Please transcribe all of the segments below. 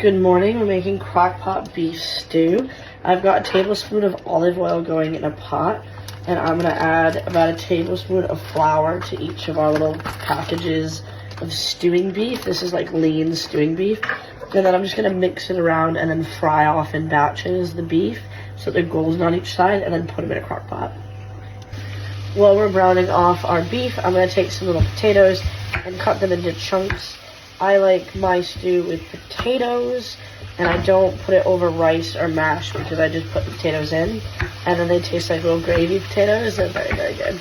Good morning, we're making crockpot beef stew. I've got a tablespoon of olive oil going in a pot, and I'm gonna add about a tablespoon of flour to each of our little packages of stewing beef. This is like lean stewing beef. And then I'm just gonna mix it around and then fry off in batches the beef so they're golden on each side, and then put them in a crock pot. While we're browning off our beef, I'm gonna take some little potatoes and cut them into chunks. I like my stew with potatoes, and I don't put it over rice or mash because I just put the potatoes in, and then they taste like little gravy potatoes. They're very, very good.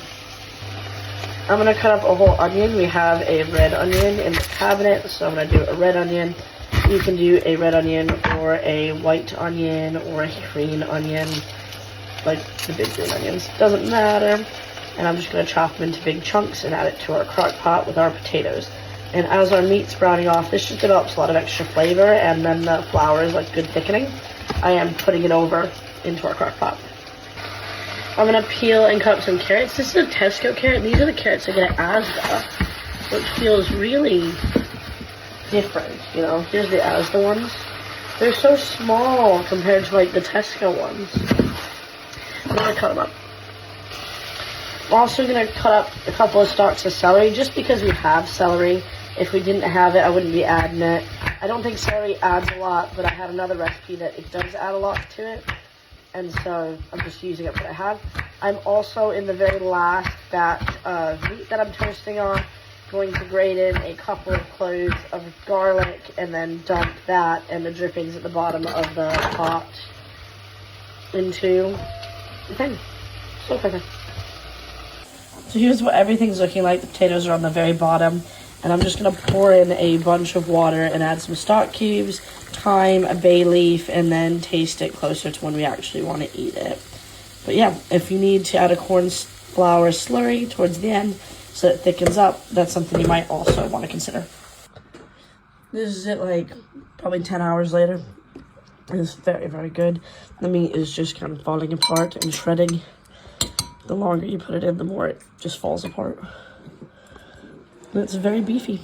I'm gonna cut up a whole onion. We have a red onion in the cabinet, so I'm gonna do a red onion. You can do a red onion or a white onion or a green onion, like the big green onions. Doesn't matter. And I'm just gonna chop them into big chunks and add it to our crock pot with our potatoes. And as our meat's browning off, this just develops a lot of extra flavor, and then the flour is like good thickening. I am putting it over into our crock pot. I'm gonna peel and cut up some carrots. This is a Tesco carrot. These are the carrots I get at Asda, which feels really different, you know. Here's the Asda ones. They're so small compared to like the Tesco ones. I'm gonna cut them up. We're also gonna cut up a couple of stalks of celery, just because we have celery. If we didn't have it, I wouldn't be adding it. I don't think celery adds a lot, but I have another recipe that it does add a lot to it, and so I'm just using it what I have. I'm also, in the very last batch of meat that I'm toasting on, going to grate in a couple of cloves of garlic and then dump that and the drippings at the bottom of the pot into the thing. So perfect. So here's what everything's looking like. The potatoes are on the very bottom, and I'm just gonna pour in a bunch of water and add some stock cubes, thyme, a bay leaf, and then taste it closer to when we actually want to eat it. But yeah, if you need to add a corn flour slurry towards the end so it thickens up, that's something you might also want to consider. This is it, like probably 10 hours later. It's very, very good. The meat is just kind of falling apart and shredding. The longer you put it in, the more it just falls apart. And it's very beefy.